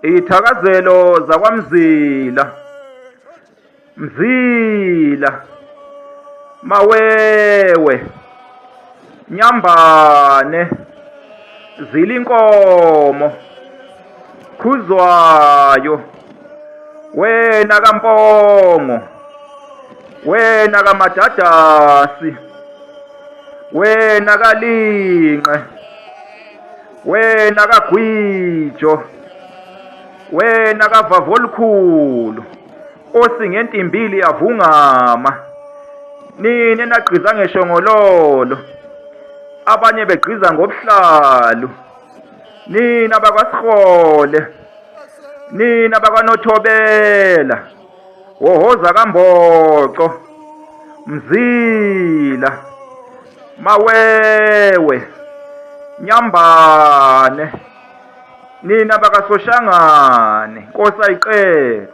ithakazelo zakwaMzila, Mzila, Mawewe, Nyambane, Zilinkomo, Khuzwayo, wena kaMpongo, wena kaMadadasi, wena kaLinqe, wena kaGwijo, wena kaVavolikhulu, osingentimbili yavungama, nini nagqiza ngeshongololo, abanye begqiza ngobuhlalu, nina bakwaSikrole, nina bakwaNothobela, wohoza kaMboco, Mzila, Mawewe, Nyambane, nina bakaSoshangane, Nkosi ayiqede.